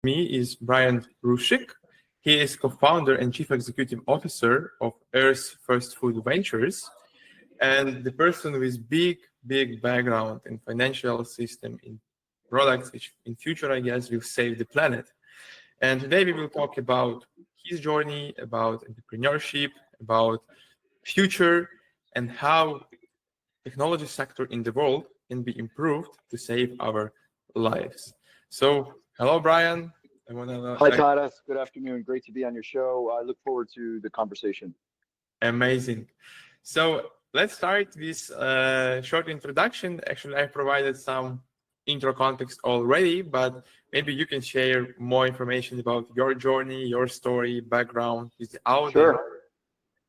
Me is Brian Ruszczyk. He is co-founder and chief executive officer of Earth's First Food Ventures, and the person with big background in financial system in products, which in future, I guess, will save the planet. And today we will talk about his journey, about entrepreneurship, about future, and how technology sector in the world can be improved to save our lives. So, hello, Brian. Hi, Tadas. Good afternoon. Great to be on your show. I look forward to the conversation. Amazing. So let's start with a short introduction. Actually, I provided some intro context already, but maybe you can share more information about your journey, your story, background with the audience. Sure.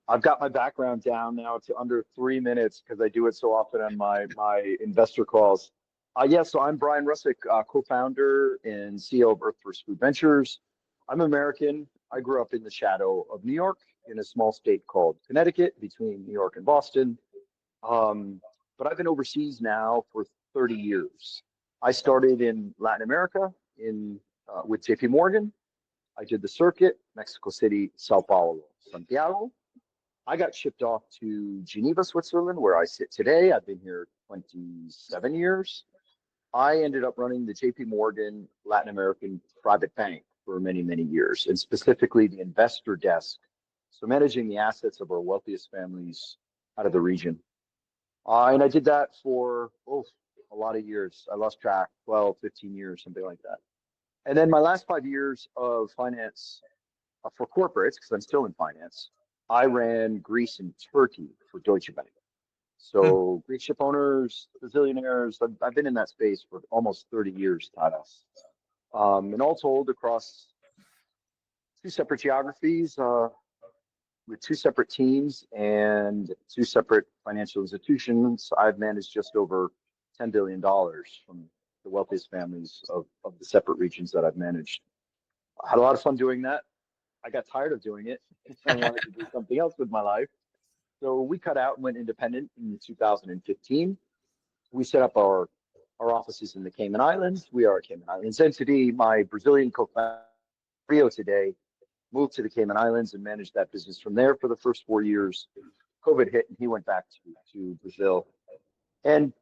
I've got my background down now to under 3 minutes because I do it so often on my investor calls. So I'm Brian Ruszczyk, co-founder and CEO of Earth First Food Ventures. I'm American. I grew up in the shadow of New York in a small state called Connecticut between New York and Boston. But I've been overseas now for 30 years. I started in Latin America with JP Morgan. I did the circuit, Mexico City, Sao Paulo, Santiago. I got shipped off to Geneva, Switzerland, where I sit today. I've been here 27 years. I ended up running the JP Morgan Latin American private bank for many years, and specifically the investor desk. So managing the assets of our wealthiest families out of the region. And I did that for a lot of years. I lost track, 12, 15 years, something like that. And then my last 5 years of finance for corporates, because I'm still in finance, I ran Greece and Turkey for Deutsche Bank. So Greek ship owners, Brazilianaires, I've been in that space for almost 30 years, Tadas. And all told, across 2 separate geographies, with 2 separate teams and 2 separate financial institutions, I've managed just over $10 billion from the wealthiest families of the separate regions that I've managed. I had a lot of fun doing that. I got tired of doing it. I wanted to do something else with my life. So we cut out and went independent in 2015. We set up our offices in the Cayman Islands. We are a Cayman Islands entity. My Brazilian co-founder, Rio, today moved to the Cayman Islands and managed that business from there for the first 4 years. COVID hit and he went back to Brazil. And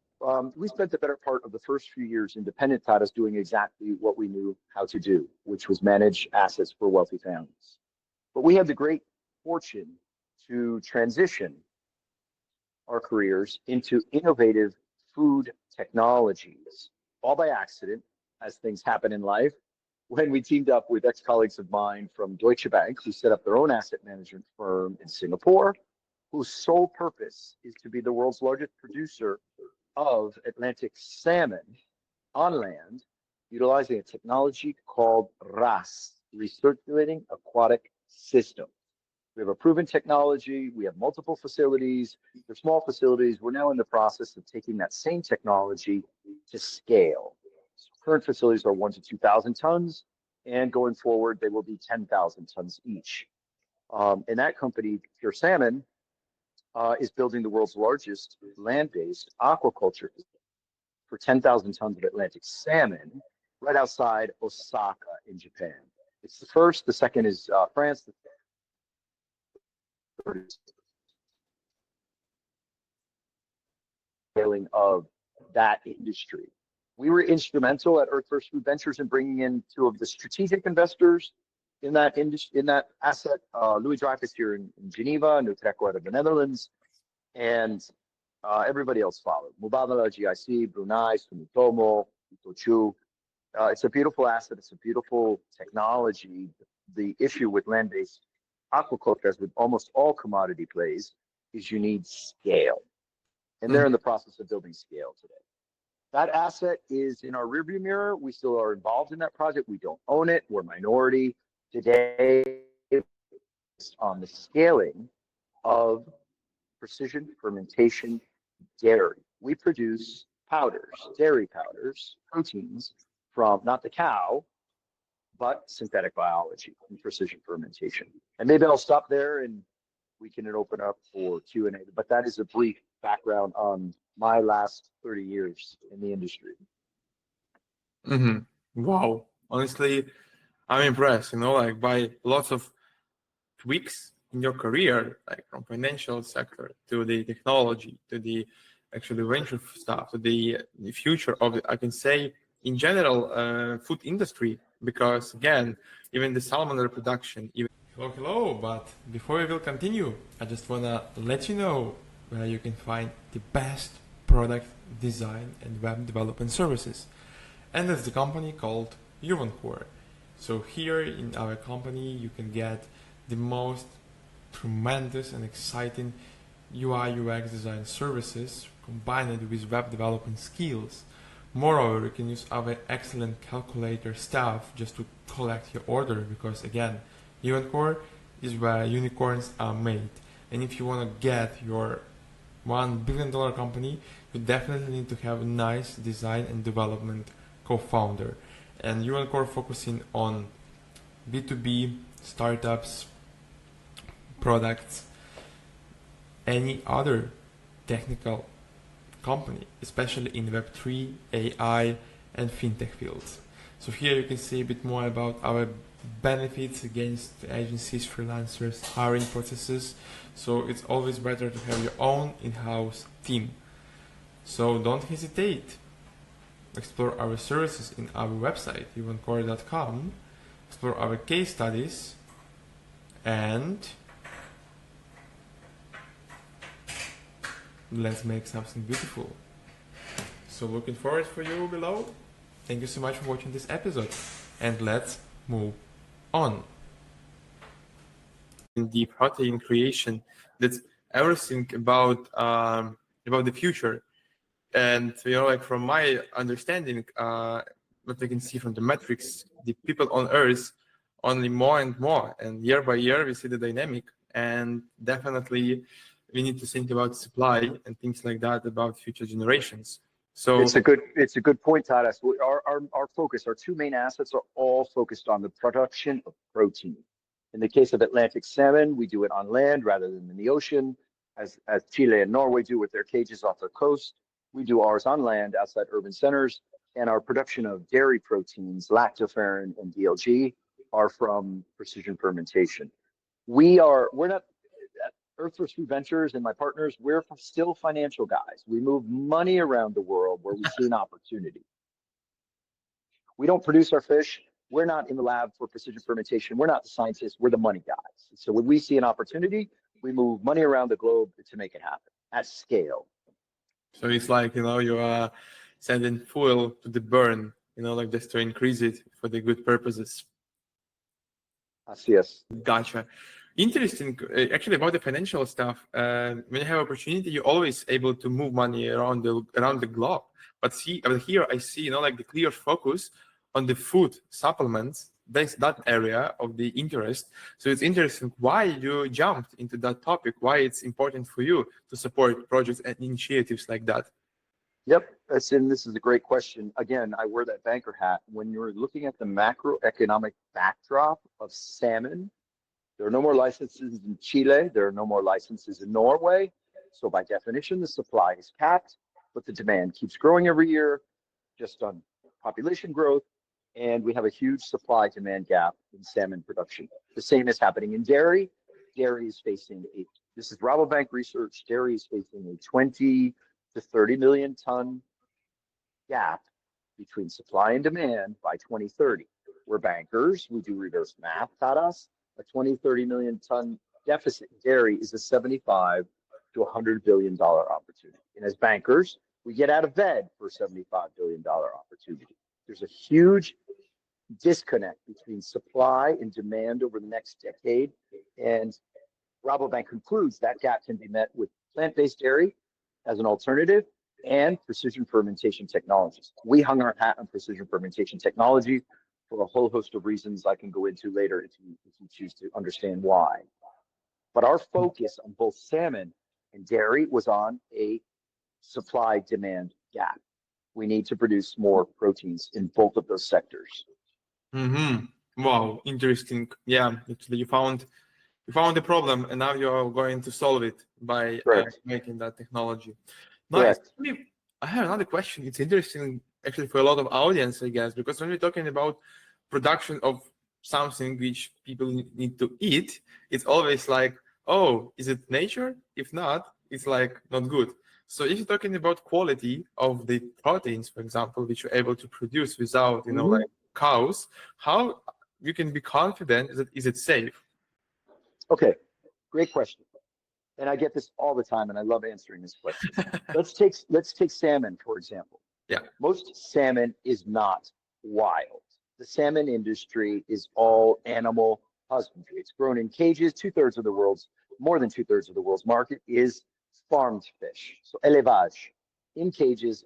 we spent the better part of the first few years independent, Tadas, doing exactly what we knew how to do, which was manage assets for wealthy families. But we had the great fortune to transition our careers into innovative food technologies, all by accident, as things happen in life, when we teamed up with ex-colleagues of mine from Deutsche Bank, who set up their own asset management firm in Singapore, whose sole purpose is to be the world's largest producer of Atlantic salmon on land, utilizing a technology called RAS, Recirculating Aquatic System. We have a proven technology. We have multiple facilities. They're small facilities. We're now in the process of taking that same technology to scale. So current facilities are 1,000 to 2,000 tons, and going forward, they will be 10,000 tons each. And that company, Pure Salmon, is building the world's largest land-based aquaculture for 10,000 tons of Atlantic salmon right outside Osaka in Japan. It's the first. The second is France. Scaling of that industry. We were instrumental at Earth First Food Ventures in bringing in 2 of the strategic investors in that asset. Louis Dreyfus here in Geneva, and Utrecht out of the Netherlands, and everybody else followed. Mubadala, GIC, Brunei, Sumitomo, Itochu. It's a beautiful asset. It's a beautiful technology. The issue with land-based aquaculture, as with almost all commodity plays, is you need scale. And they're in the process of building scale today. That asset is in our rearview mirror. We still are involved in that project. We don't own it. We're minority. Today, on the scaling of precision fermentation dairy. We produce powders, dairy powders, proteins from not the cow, but synthetic biology and precision fermentation. And maybe I'll stop there and we can open up for Q&A. But that is a brief background on my last 30 years in the industry. Wow. Honestly, I'm impressed, like by lots of tweaks in your career, like from financial sector to the technology to the actually venture stuff to the future of it. I can say in general, food industry, because again, even the salmon reproduction. Hello. But before we will continue, I just wanna let you know where you can find the best product design and web development services, and that's the company called Core. So here in our company, you can get the most tremendous and exciting UI UX design services combined with web development skills. Moreover, you can use our excellent calculator staff just to collect your order, because again, Core is where unicorns are made. And if you want to get your $1 billion company, you definitely need to have a nice design and development co-founder. And Core focusing on B2B, startups, products, any other technical company, especially in Web3, AI, and fintech fields. So here you can see a bit more about our benefits against agencies, freelancers, hiring processes. So it's always better to have your own in-house team. So don't hesitate. Explore our services in our website, evencore.com. Explore our case studies, and let's make something beautiful. So looking forward for you below. Thank you so much for watching this episode, and let's move on. In the protein creation, that's everything about the future. And like from my understanding, what I can see from the metrics, the people on Earth only more and more, and year by year we see the dynamic, and definitely we need to think about supply and things like that about future generations. So it's a good point, Tadas. Our focus, our two main assets are all focused on the production of protein. In the case of Atlantic salmon, we do it on land rather than in the ocean, as Chile and Norway do with their cages off their coast. We do ours on land outside urban centers, and our production of dairy proteins, lactoferrin and DLG, are from precision fermentation. We're not Earth First Food Ventures and my partners. We're still financial guys. We move money around the world where we see an opportunity. We don't produce our fish. We're not in the lab for precision fermentation. We're not the scientists. We're the money guys. So when we see an opportunity, we move money around the globe to make it happen at scale. So it's like, you are sending fuel to the burn, like just to increase it for the good purposes. Yes. Gotcha. Interesting. Actually, about the financial stuff, when you have opportunity, you're always able to move money around the globe. But here I see, like the clear focus on the food supplements. That's that area of the interest. So it's interesting why you jumped into that topic, why it's important for you to support projects and initiatives like that. Yep, this is a great question. Again, I wear that banker hat. When you're looking at the macroeconomic backdrop of salmon, there are no more licenses in Chile. There are no more licenses in Norway. So by definition, the supply is capped, but the demand keeps growing every year just on population growth. And we have a huge supply-demand gap in salmon production. The same is happening in dairy. Dairy is facing this is Rabobank research, dairy is facing a 20 to 30 million ton gap between supply and demand by 2030. We're bankers, we do reverse math, Tadas. A 20, 30 million ton deficit in dairy is a 75 to $100 billion opportunity. And as bankers, we get out of bed for a $75 billion opportunity. There's a huge disconnect between supply and demand over the next decade. And Rabobank concludes that gap can be met with plant-based dairy as an alternative and precision fermentation technologies. We hung our hat on precision fermentation technology for a whole host of reasons I can go into later if you choose to understand why. But our focus on both salmon and dairy was on a supply-demand gap. We need to produce more proteins in both of those sectors. Wow, interesting. Yeah, actually, you found the problem, and now you're going to solve it by making that technology. Nice. I have another question. It's interesting, actually, for a lot of audience, I guess, because when we're talking about production of something which people need to eat, it's always like, oh, is it nature? If not, it's like not good. So if you're talking about quality of the proteins, for example, which you're able to produce without, like cows, how you can be confident that is it safe? Okay, great question. And I get this all the time, and I love answering this question. Let's take salmon, for example. Yeah. Most salmon is not wild. The salmon industry is all animal husbandry. It's grown in cages. More than two-thirds of the world's market is farmed fish. So élevage in cages,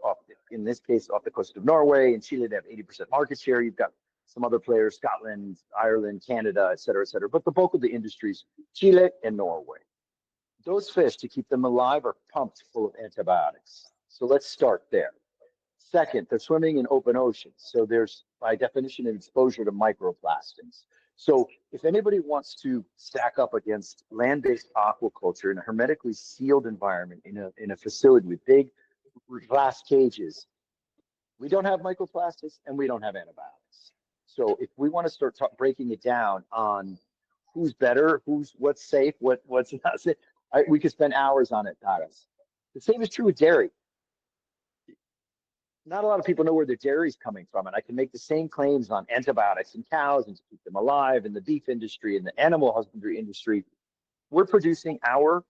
in this case, off the coast of Norway. In Chile, they have 80% market share. You've got some other players, Scotland, Ireland, Canada, et cetera, et cetera. But the bulk of the industry is Chile and Norway. Those fish, to keep them alive, are pumped full of antibiotics. So let's start there. Second, they're swimming in open oceans. So there's, by definition, an exposure to microplastics. So if anybody wants to stack up against land-based aquaculture in a hermetically sealed environment, in a facility with big glass cages, we don't have microplastics and we don't have antibiotics. So if we want to start breaking it down on who's better, what's safe, what's not safe, we could spend hours on it, Taras. The same is true with dairy. Not a lot of people know where their dairy is coming from, and I can make the same claims on antibiotics in cows and to keep them alive in the beef industry and the animal husbandry industry. We're producing our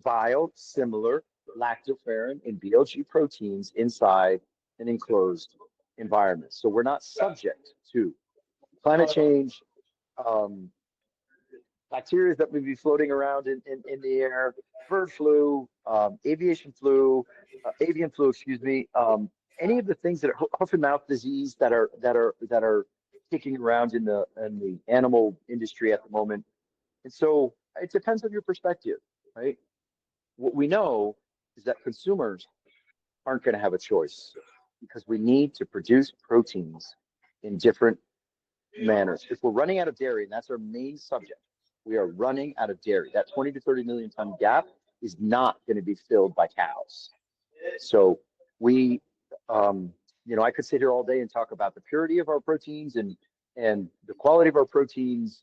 biosimilar lactoferrin and BLG proteins inside an enclosed environment. So we're not subject to climate change, bacteria that may be floating around in the air, bird flu, avian flu, any of the things that are hoof and mouth disease that are kicking around in the animal industry at the moment. And so it depends on your perspective, right? What we know is that consumers aren't going to have a choice because we need to produce proteins in different manners. If we're running out of dairy, and that's our main subject, we are running out of dairy. That 20 to 30 million ton gap is not going to be filled by cows. So we, I could sit here all day and talk about the purity of our proteins and the quality of our proteins.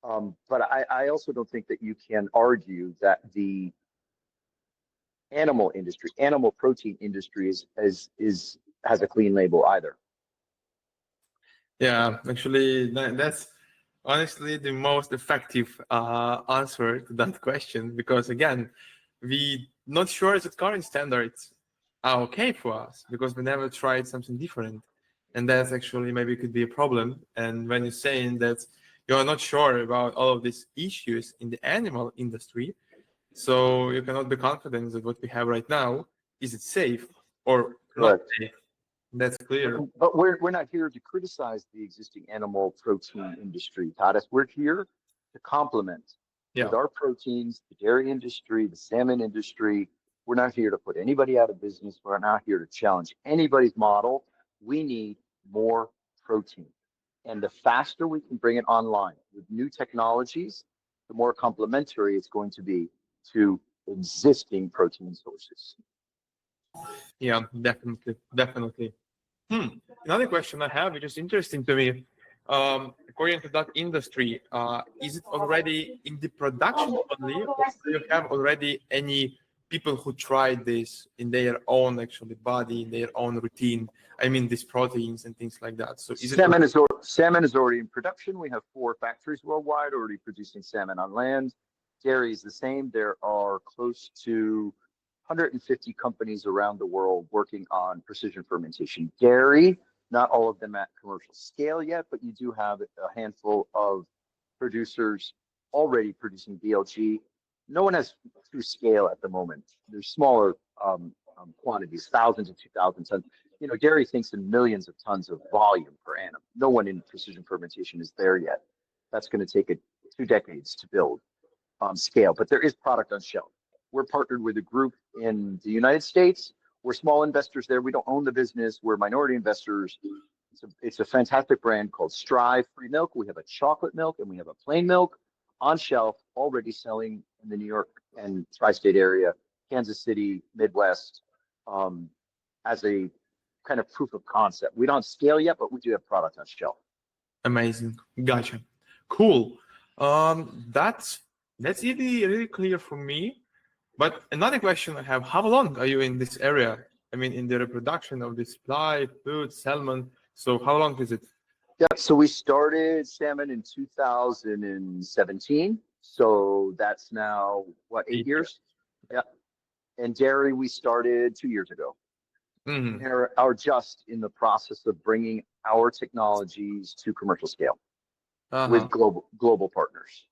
But I also don't think that you can argue that the animal protein industry has a clean label either. Yeah, actually, that's honestly the most effective answer to that question, because again, we not sure that current standards are okay for us because we never tried something different, and that's actually maybe could be a problem. And when you're saying that you are not sure about all of these issues in the animal industry, so you cannot be confident that what we have right now is it safe or not safe. That's clear. But we're not here to criticize the existing animal protein industry, Tadas. We're here to complement with our proteins, the dairy industry, the salmon industry. We're not here to put anybody out of business. We're not here to challenge anybody's model. We need more protein. And the faster we can bring it online with new technologies, the more complementary it's going to be to existing protein sources. Yeah, definitely. Another question I have, which is interesting to me, according to that industry, is it already in the production only, or do you have already any people who tried this in their own actually body, in their own routine? I mean, these proteins and things like that. So salmon is already in production. We have 4 factories worldwide already producing salmon on land. Dairy is the same. There are close to 150 companies around the world working on precision fermentation dairy. Not all of them at commercial scale yet, but you do have a handful of producers already producing BLG. No one has true scale at the moment. There's smaller quantities, 1,000 to 2,000 tons. Dairy thinks in millions of tons of volume per annum. No one in precision fermentation is there yet. That's going to take 2 decades to build scale, but there is product on shelf. We're partnered with a group in the United States. We're small investors there. We don't own the business. We're minority investors. It's a fantastic brand called Strive Free Milk. We have a chocolate milk and we have a plain milk on shelf already selling in the New York and tri-state area, Kansas City, Midwest, as a kind of proof of concept. We don't scale yet, but we do have product on shelf. Amazing. Gotcha. Cool. That's really clear for me. But another question I have, how long are you in this area? I mean, in the reproduction of the supply, food, salmon. So how long is it? Yeah, so we started salmon in 2017. So that's now what, 8 years? Yeah. And dairy we started 2 years ago. Mm-hmm. And are just in the process of bringing our technologies to commercial scale with Uh-huh. global partners.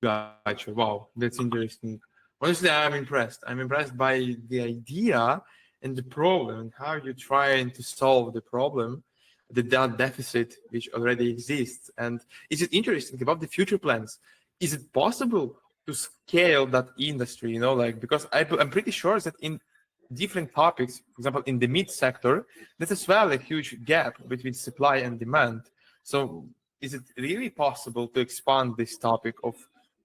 Gotcha. Wow, that's interesting. Honestly, I'm impressed. I'm impressed by the idea and the problem and how you're trying to solve the problem, that deficit which already exists. And is it interesting about the future plans? Is it possible to scale that industry? Like because I'm pretty sure that in different topics, for example, in the meat sector, there's as well a huge gap between supply and demand. So is it really possible to expand this topic of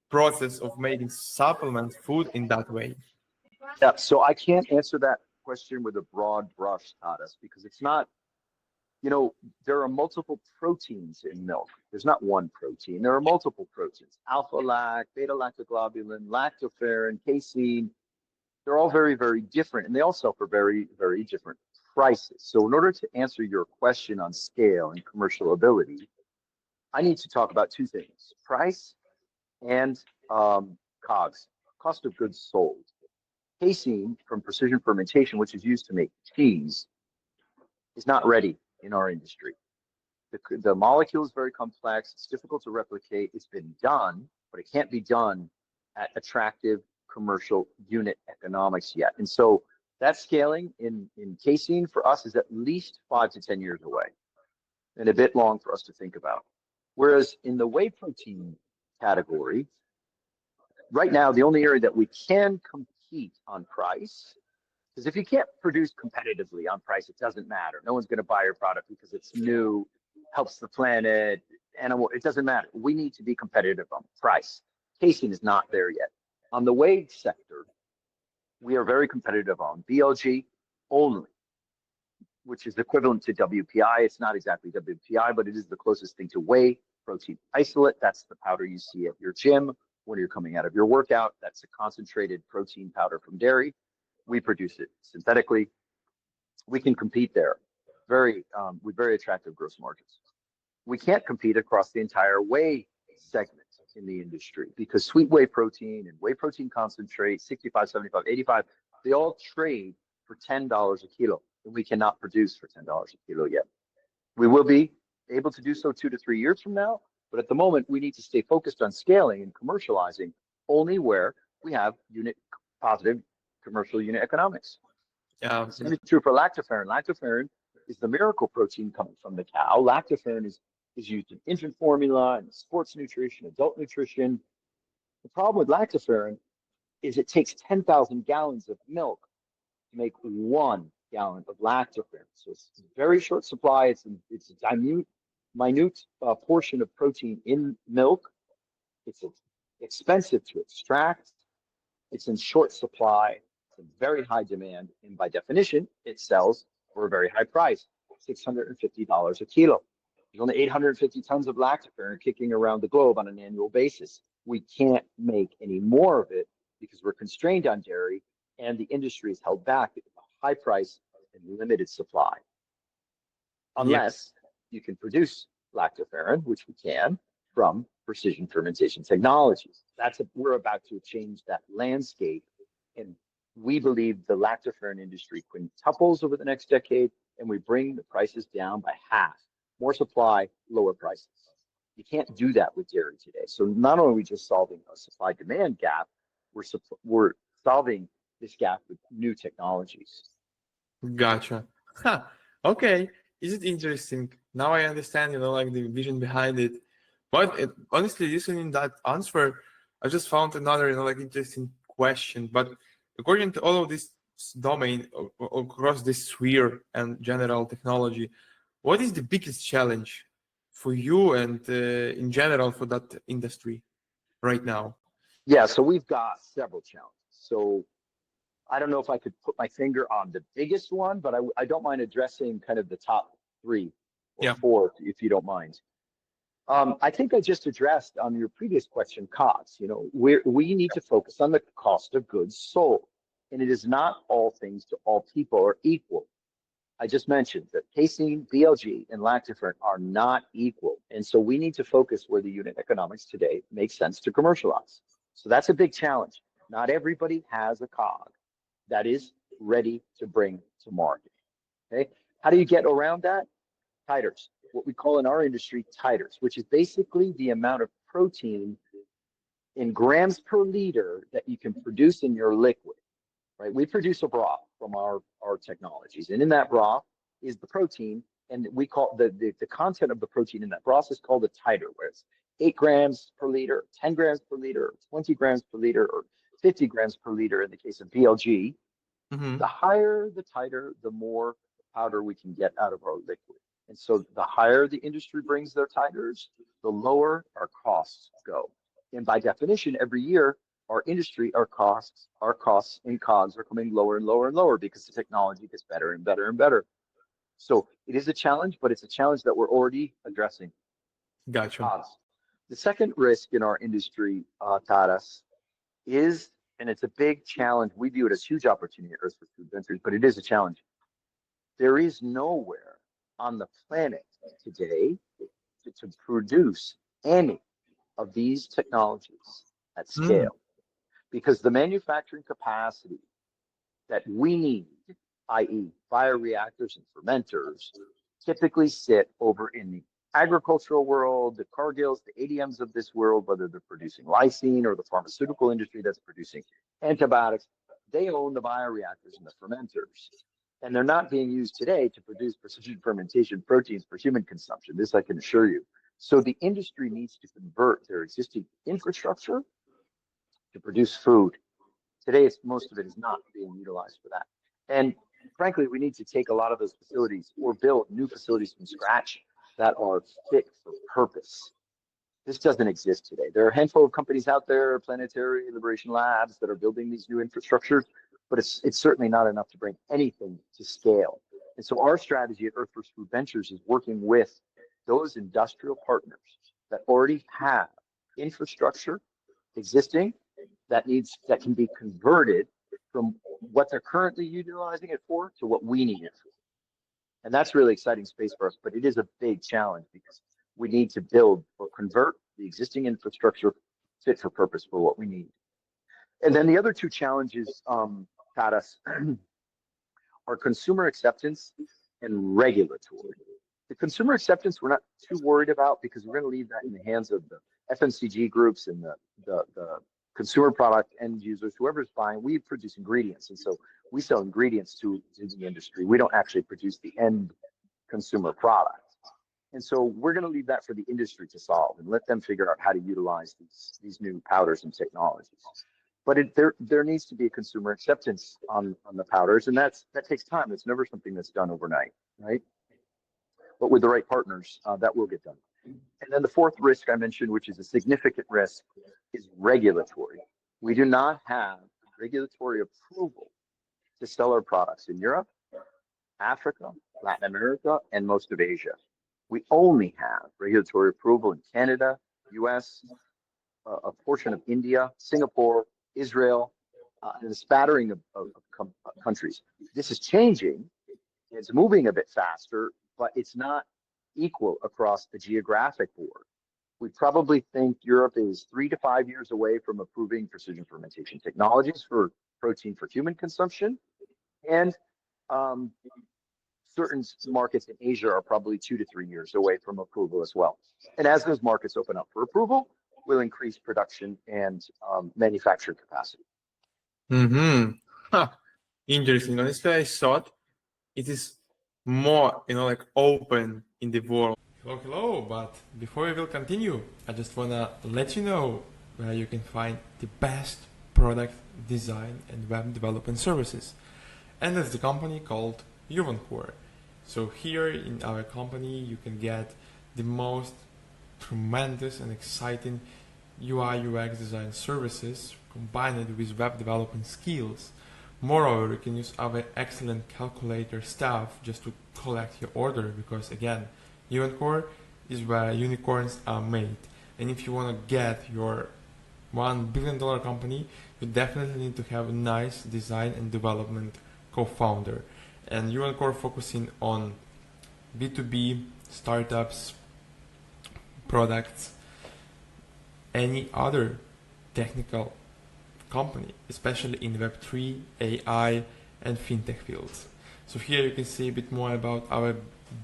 process of making supplement food in that way? Yeah, so I can't answer that question with a broad brush, Tadas, because it's not, there are multiple proteins in milk. There's not one protein. There are multiple proteins: alpha lac, beta lactoglobulin, lactoferrin, casein. They're all very, very different, and they all sell for very, very different prices. So in order to answer your question on scale and commercial ability, I need to talk about two things: price and COGS, cost of goods sold. Casein from precision fermentation, which is used to make cheese, is not ready in our industry. The molecule is very complex. It's difficult to replicate. It's been done, but it can't be done at attractive commercial unit economics yet. And so that scaling in casein for us is at least 5 to 10 years away and a bit long for us to think about. Whereas in the whey protein category, right now, the only area that we can compete on price, because if you can't produce competitively on price, it doesn't matter. No one's going to buy your product because it's new, helps the planet, animal. It doesn't matter. We need to be competitive on price. Casein is not there yet. On the whey sector, we are very competitive on BLG only, which is equivalent to WPI. It's not exactly WPI, but it is the closest thing to whey protein isolate. That's the powder you see at your gym when you're coming out of your workout. That's a concentrated protein powder from dairy. We produce it synthetically. We can compete there with very attractive gross margins. We can't compete across the entire whey segment in the industry because sweet whey protein and whey protein concentrate, 65, 75, 85, they all trade for $10 a kilo, and we cannot produce for $10 a kilo yet. We will be able to do so 2 to 3 years from now, but at the moment, we need to stay focused on scaling and commercializing only where we have positive commercial unit economics. Yeah. The same is true for lactoferrin. Lactoferrin is the miracle protein coming from the cow. Lactoferrin is used in infant formula and sports nutrition, adult nutrition. The problem with lactoferrin is it takes 10,000 gallons of milk to make 1 gallon of lactoferrin. So it's a very short supply. It's a minute portion of protein in milk. It's expensive to extract. It's in short supply. It's in very high demand. And by definition, it sells for a very high price, $650 a kilo. There's only 850 tons of lactoferrin kicking around the globe on an annual basis. We can't make any more of it because we're constrained on dairy, and the industry is held back because of high price and limited supply. Unless you can produce lactoferrin, which we can, from precision fermentation technologies. We're about to change that landscape, and we believe the lactoferrin industry quintuples over the next decade, and we bring the prices down by half. More supply, lower prices. You can't do that with dairy today. So not only are we just solving a supply-demand gap, we're solving this gap with new technologies. Gotcha. Huh. Okay. Is it interesting? Now I understand, like the vision behind it. But honestly, listening that answer, I just found another, like interesting question. But according to all of this domain across this sphere and general technology, what is the biggest challenge for you and in general for that industry right now? Yeah, so we've got several challenges. So I don't know if I could put my finger on the biggest one, but I don't mind addressing kind of the top 3 or 4, if you don't mind. I think I just addressed on your previous question, COGS. You know, we need to focus on the cost of goods sold, and it is not all things to all people are equal. I just mentioned that casein, BLG, and lactoferrin are not equal, and so we need to focus where the unit economics today makes sense to commercialize. So that's a big challenge. Not everybody has a COG that is ready to bring to market. Okay, how do you get around that? Titers, what we call in our industry titers, which is basically the amount of protein in grams per liter that you can produce in your liquid, right? We produce a broth from our technologies, and in that broth is the protein, and we call the content of the protein in that broth is called a titer, where it's 8 grams per liter, 10 grams per liter, 20 grams per liter, or 50 grams per liter in the case of BLG. Mm-hmm. The higher the titer, the more powder we can get out of our liquid. And so the higher the industry brings their titers, the lower our costs go. And by definition, every year, our industry, our costs in COGS are coming lower and lower and lower because the technology gets better and better and better. So it is a challenge, but it's a challenge that we're already addressing. Gotcha. The second risk in our industry, Taras, is, and it's a big challenge. We view it as huge opportunity at Earth for Food Ventures, but it is a challenge. There is nowhere on the planet today to produce any of these technologies at scale, because the manufacturing capacity that we need, i.e. bioreactors and fermenters, typically sit over in the agricultural world, the Cargills, the ADMs of this world, whether they're producing lysine or the pharmaceutical industry that's producing antibiotics. They own the bioreactors and the fermenters. And they're not being used today to produce precision fermentation proteins for human consumption. This I can assure you. So the industry needs to convert their existing infrastructure to produce food. Today, most of it is not being utilized for that. And frankly, we need to take a lot of those facilities or build new facilities from scratch that are fit for purpose. This doesn't exist today. There are a handful of companies out there, Planetary, Liberation Labs, that are building these new infrastructures, but it's certainly not enough to bring anything to scale. And so our strategy at Earth First Food Ventures is working with those industrial partners that already have infrastructure existing that can be converted from what they're currently utilizing it for to what we need it for. And that's really exciting space for us, but it is a big challenge because we need to build or convert the existing infrastructure fit for purpose for what we need. And then the other two challenges, Tadas, are consumer acceptance and regulatory. The consumer acceptance we're not too worried about because we're going to leave that in the hands of the FMCG groups and the consumer product end users, whoever's buying. We produce ingredients, and so we sell ingredients to the industry. We don't actually produce the end consumer product. And so we're going to leave that for the industry to solve and let them figure out how to utilize these new powders and technologies. But there needs to be a consumer acceptance on the powders, and that takes time. It's never something that's done overnight, right? But with the right partners, that will get done. And then the fourth risk I mentioned, which is a significant risk, is regulatory. We do not have regulatory approval to sell our products in Europe, Africa, Latin America, and most of Asia. We only have regulatory approval in Canada, US, a portion of India, Singapore, Israel, and a spattering of countries. This is changing. It's moving a bit faster, but it's not equal across the geographic board. We probably think Europe is 3 to 5 years away from approving precision fermentation technologies for protein for human consumption. And certain markets in Asia are probably 2 to 3 years away from approval as well. And as those markets open up for approval, we'll increase production and manufacturing capacity. Huh. Interesting. Honestly, I thought it is more, like open in the world. Hello, but before we will continue, I just wanna let you know where you can find the best product design and web development services. And it's the company called Yuvancore. So here in our company, you can get the most tremendous and exciting UI UX design services combined with web development skills. Moreover, you can use our excellent calculator staff just to collect your order because again, Yuvancore is where unicorns are made. And if you want to get your $1 billion company, you definitely need to have a nice design and development co-founder. And Unicorn focusing on B2B, startups, products, any other technical company, especially in Web3, AI, and fintech fields. So here you can see a bit more about our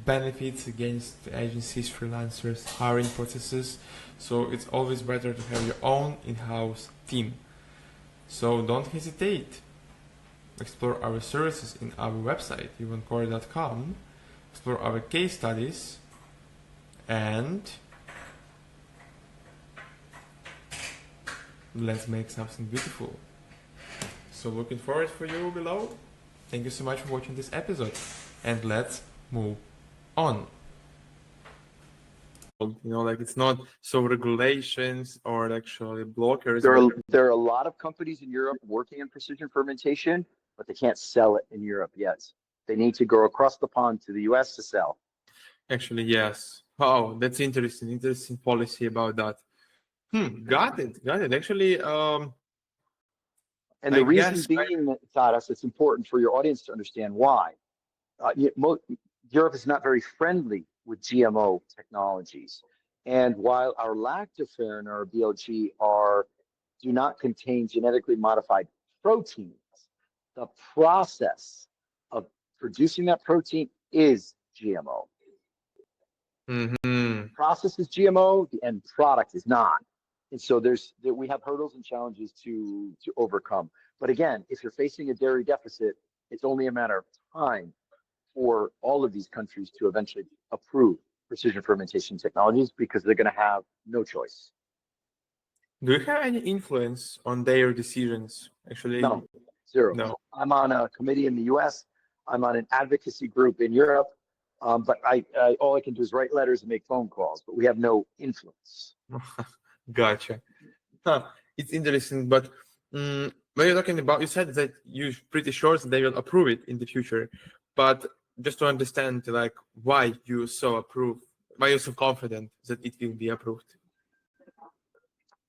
benefits against agencies, freelancers, hiring processes. So it's always better to have your own in-house team. So don't hesitate. Explore our services in our website, evencore.com. Explore our case studies and let's make something beautiful. So looking forward for you below. Thank you so much for watching this episode and let's move on. Like it's not so regulations or actually blockers. There are a lot of companies in Europe working in precision fermentation, but they can't sell it in Europe yet. They need to go across the pond to the US to sell. Actually, yes. Wow, that's interesting. Interesting policy about that. Got it. Actually, and the reason being, Taras, it's important for your audience to understand why. Europe is not very friendly with GMO technologies. And while our lactoferrin or BLG do not contain genetically modified proteins, the process of producing that protein is GMO. Mm-hmm. The process is GMO, the end product is not. And so we have hurdles and challenges to overcome. But again, if you're facing a dairy deficit, it's only a matter of time for all of these countries to eventually approve precision fermentation technologies because they're going to have no choice. Do you have any influence on their decisions? Actually, no, zero. No. I'm on a committee in the U.S. I'm on an advocacy group in Europe. But all I can do is write letters and make phone calls, but we have no influence. Gotcha. It's interesting, but when you're talking about, you said that you're pretty sure that they will approve it in the future, but just to understand, like, why you're so confident that it will be approved?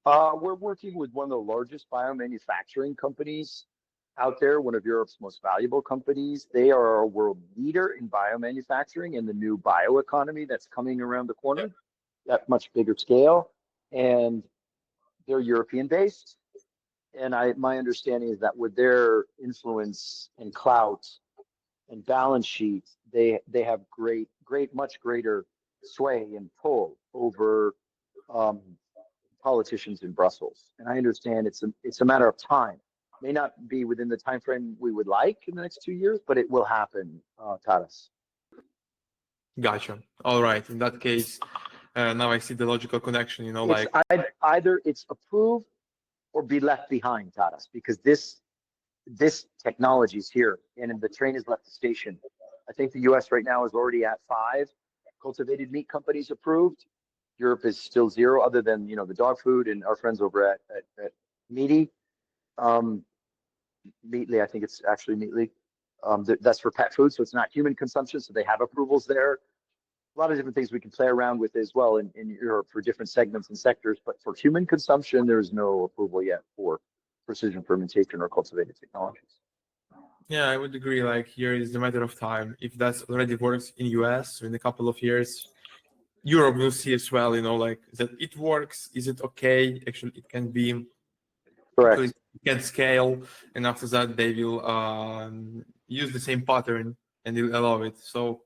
We're working with one of the largest biomanufacturing companies out there, one of Europe's most valuable companies. They are a world leader in biomanufacturing and the new bioeconomy that's coming around the corner, that much bigger scale. And they're European based. And my understanding is that with their influence and clout and balance sheet, they have much greater sway and pull over politicians in Brussels. And I understand it's a matter of time. May not be within the time frame we would like in the next 2 years, but it will happen, Taras. Gotcha. All right. In that case, now I see the logical connection. Either it's approved or be left behind, Taras, because this technology is here and the train has left the station. I think the U.S. right now is already at 5 cultivated meat companies approved. Europe is still 0, other than the dog food and our friends over at Meaty. Meatly, I think it's actually Meatly. That's for pet food, so it's not human consumption. So they have approvals there. A lot of different things we can play around with as well in Europe for different segments and sectors. But for human consumption, there's no approval yet for precision fermentation or cultivated technologies. Yeah, I would agree. Like here is the matter of time. If that already works in US in a couple of years, Europe will see as well, like that it works. Is it okay? Actually, it can be. Correct. It can scale, and after that, they will use the same pattern and they'll allow it. So,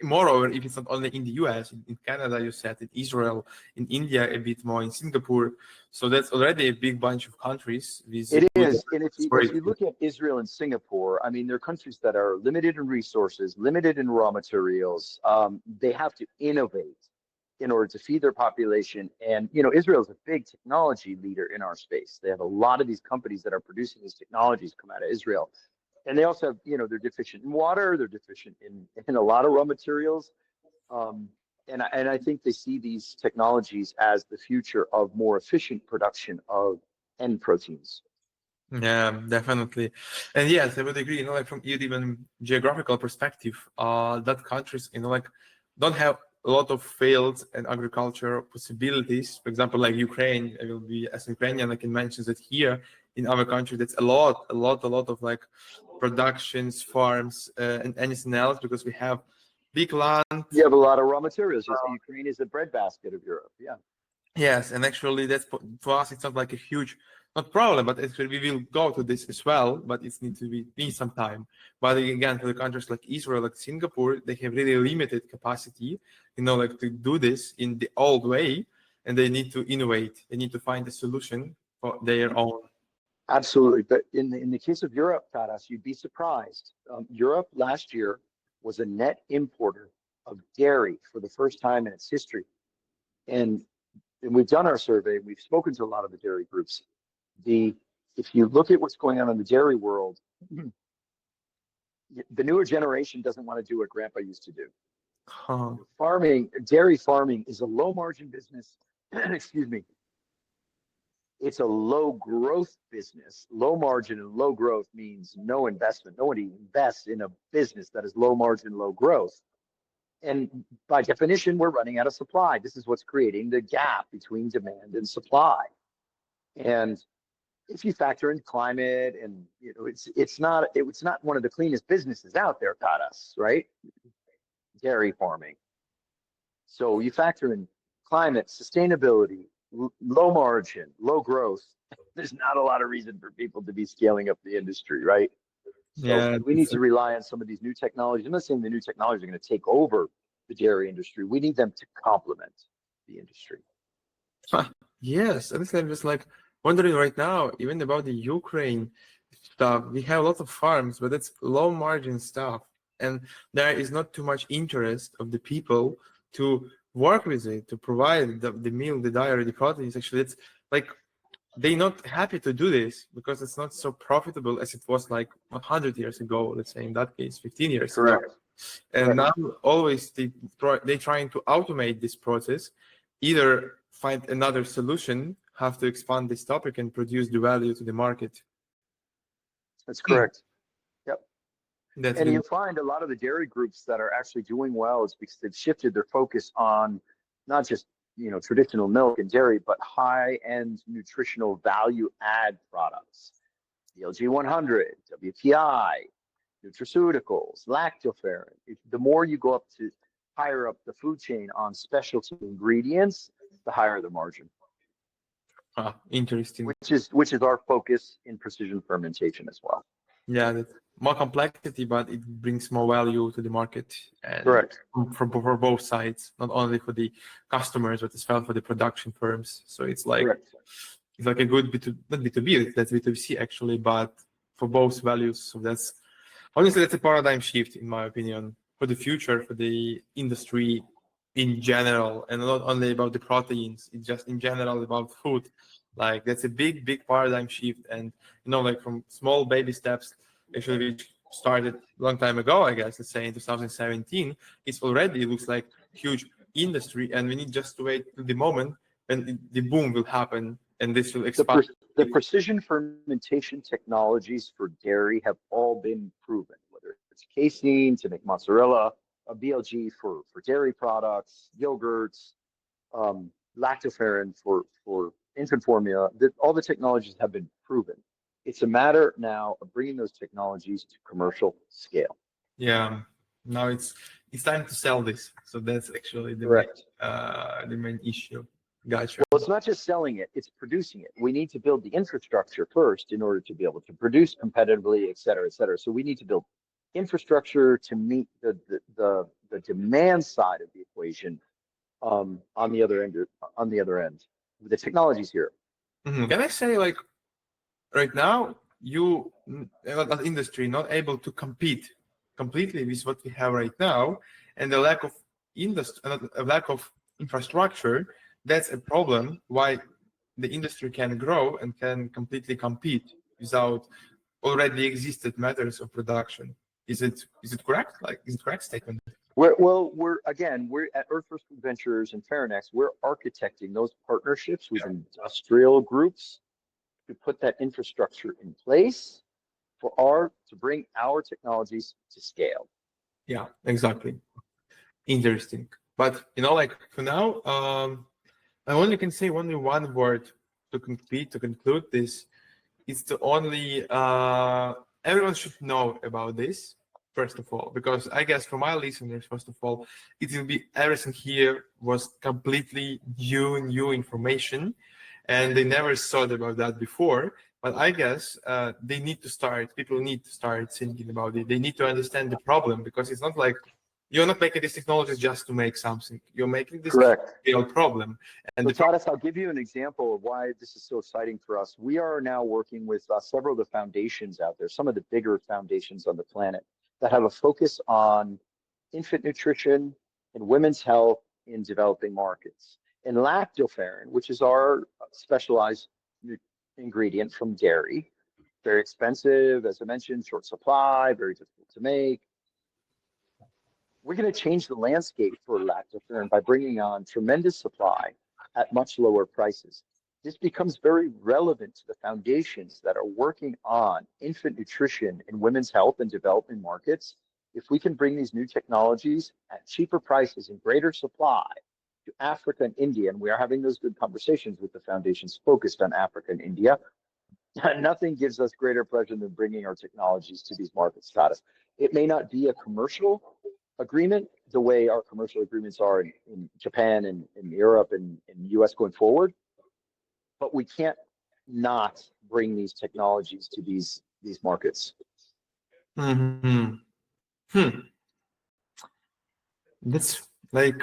moreover, if it's not only in the US, in Canada, you said, in Israel, in India, a bit more, in Singapore. So that's already a big bunch of countries. It is, and if you look at Israel and Singapore, I mean, they're countries that are limited in resources, limited in raw materials. They have to innovate in order to feed their population. And, Israel is a big technology leader in our space. They have a lot of these companies that are producing these technologies come out of Israel. And they also have, they're deficient in water, they're deficient in a lot of raw materials. And I think they see these technologies as the future of more efficient production of end proteins. Yeah, definitely. And yes, I would agree, like from even geographical perspective, that countries, like don't have a lot of fields and agriculture possibilities. For example, like Ukraine, I will be as Ukrainian, I can mention that here in our country, that's a lot of like productions, farms, and anything else, because we have big land. You have a lot of raw materials. Ukraine is the breadbasket of Europe. Yeah. Yes, and actually that's for us, it's not like a huge, not problem, but actually we will go to this as well, but it needs to be some time. But again, for the countries like Israel, like Singapore, they have really limited capacity, like to do this in the old way, and they need to innovate. They need to find a solution for their own. Absolutely. But in the case of Europe, Taras, you'd be surprised. Europe last year was a net importer of dairy for the first time in its history. And we've done our survey, we've spoken to a lot of the dairy groups. If you look at what's going on in the dairy world, the newer generation doesn't want to do what grandpa used to do. Huh. Dairy farming is a low margin business. Excuse me. It's a low growth business. Low margin and low growth means no investment. Nobody invests in a business that is low margin, low growth. And by definition, we're running out of supply. This is what's creating the gap between demand and supply. And if you factor in climate, and it's not one of the cleanest businesses out there, Taras, right? Dairy farming. So you factor in climate, sustainability, low margin, low growth. There's not a lot of reason for people to be scaling up the industry, right? So Yeah, we need to rely on some of these new technologies. I'm not saying the new technologies are going to take over the dairy industry. We need them to complement the industry. Yes, honestly, I'm just like wondering right now, even about the Ukraine stuff. We have lots of farms, but it's low margin stuff, and there is not too much interest of the people to work with it, to provide the meal, the dairy, the proteins. Actually, it's like they're not happy to do this because it's not so profitable as it was like 100 years ago, let's say in that case, 15 years ago. And now always they're trying to automate this process, either find another solution, have to expand this topic and produce the value to the market. That's correct. Yep. That's and you find a lot of the dairy groups that are actually doing well is because they've shifted their focus on not just traditional milk and dairy, but high-end nutritional value-add products. DLG 100, WPI, nutraceuticals, lactoferrin. The more you go up to higher up the food chain on specialty ingredients, the higher the margin. Interesting. Which is our focus in precision fermentation as well. Yeah, that's more complexity, but it brings more value to the market. And correct. For both sides, not only for the customers, but as well for the production firms. So it's like correct. It's like a good not B2B, that's B2C actually, but for both values. So that's a paradigm shift, in my opinion, for the future, for the industry in general, and not only about the proteins, it's just in general about food. Like that's a big paradigm shift. And like from small baby steps, actually which started a long time ago, I guess, let's say in 2017, it looks like huge industry, and we need just to wait to the moment when the boom will happen, and this will expand. The precision fermentation technologies for dairy have all been proven, whether it's casein to make mozzarella, a BLG for dairy products, yogurts, lactoferrin for infant formula. All the technologies have been proven. It's a matter now of bringing those technologies to commercial scale. Yeah, now it's time to sell this. So that's actually the main issue. Gotcha. Well, it's not just selling it, it's producing it. We need to build the infrastructure first in order to be able to produce competitively, et cetera, et cetera. So we need to build infrastructure to meet the demand side of the equation on the other end. The technology's here. Mm-hmm. Can I say, like, right now, you as industry not able to compete completely with what we have right now, and the lack of infrastructure, that's a problem why the industry can grow and can completely compete without already existed methods of production. Is it correct? Like, is it correct statement? We're at Earth First Food Ventures and Faranex. We're architecting those partnerships with industrial groups to put that infrastructure in place to bring our technologies to scale. Yeah, exactly. Interesting. But like for now, I only can say only one word to conclude this. It's the only everyone should know about this, first of all, because I guess for my listeners, first of all, it will be everything here was completely new information, and they never thought about that before. But I guess people need to start thinking about it. They need to understand the problem, because it's not like you're not making these technologies just to make something. You're making this Correct. real problem. And So Tadas, I'll give you an example of why this is so exciting for us. We are now working with several of the foundations out there, some of the bigger foundations on the planet that have a focus on infant nutrition and women's health in developing markets. And lactoferrin, which is our specialized ingredient from dairy, very expensive, as I mentioned, short supply, very difficult to make. We're going to change the landscape for lactoferrin by bringing on tremendous supply at much lower prices. This becomes very relevant to the foundations that are working on infant nutrition in women's health and developing markets. If we can bring these new technologies at cheaper prices and greater supply to Africa and India, and we are having those good conversations with the foundations focused on Africa and India, nothing gives us greater pleasure than bringing our technologies to these market status. It may not be a commercial agreement the way our commercial agreements are in Japan and in Europe and in the US going forward, but we can't not bring these technologies to these markets. Mm-hmm. That's like,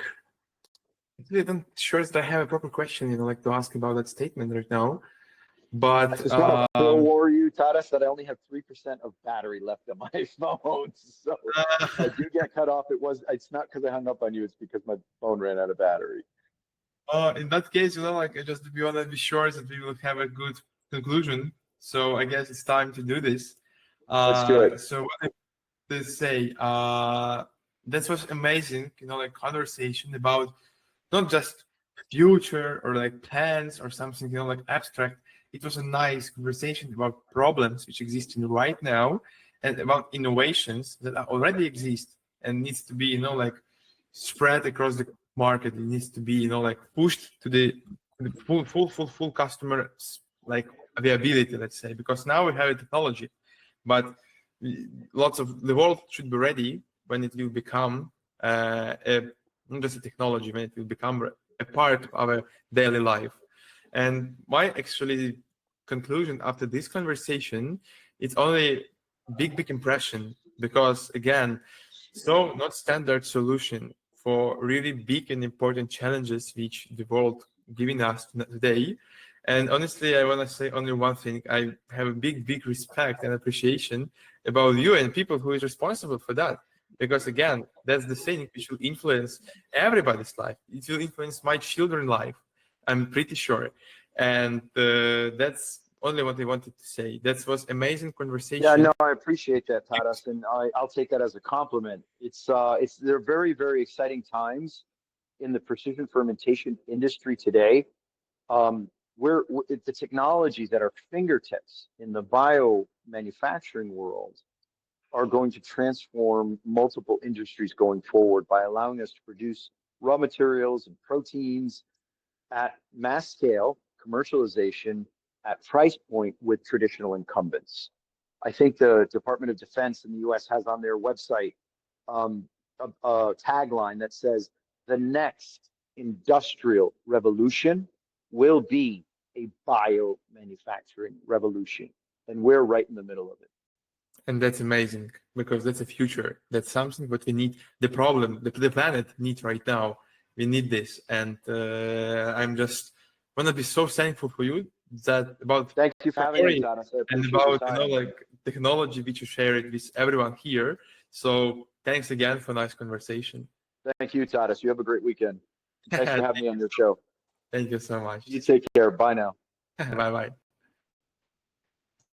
I'm not sure that I have a proper question, like to ask about that statement right now. But I just want to warn you, Tadas, that I only have 3% of battery left on my phone. So if I do get cut off, it's not because I hung up on you, it's because my phone ran out of battery. In that case, like just to be honest, be sure that we will have a good conclusion. So I guess it's time to do this. Let's do it. So what I to say, that was amazing, like conversation about not just future or like plans or something, like abstract. It was a nice conversation about problems which exist in right now and about innovations that already exist and needs to be, like spread across the market. It needs to be, like pushed to the full customer like availability, let's say, because now we have a technology, but lots of the world should be ready when it will become not just a technology, when it will become a part of our daily life. And my actually conclusion after this conversation, it's only big impression, because again, so not standard solution for really big and important challenges which the world giving us today. And honestly, I want to say only one thing. I have a big respect and appreciation about you and people who is responsible for that. Because again, that's the thing which will influence everybody's life. It will influence my children's life, I'm pretty sure. And that's only what I wanted to say. That was amazing conversation. Yeah, no, I appreciate that, Tadas, and I'll take that as a compliment. They're very, very exciting times in the precision fermentation industry today. The technologies at our fingertips in the bio manufacturing world are going to transform multiple industries going forward by allowing us to produce raw materials and proteins at mass scale, commercialization at price point with traditional incumbents. I think the Department of Defense in the US has on their website a tagline that says, the next industrial revolution will be a bio manufacturing revolution. And we're right in the middle of it. And that's amazing, because that's a future. That's something what we need. The problem, the planet needs right now. We need this. And I'm just want to be so thankful for you that about thank you for having me, Tadas. and about like technology which you share it with everyone here. So thanks again for a nice conversation. Thank you, Tadas. You have a great weekend. Thanks for having me on your show. Thank you so much. You take care. Bye now. Bye bye.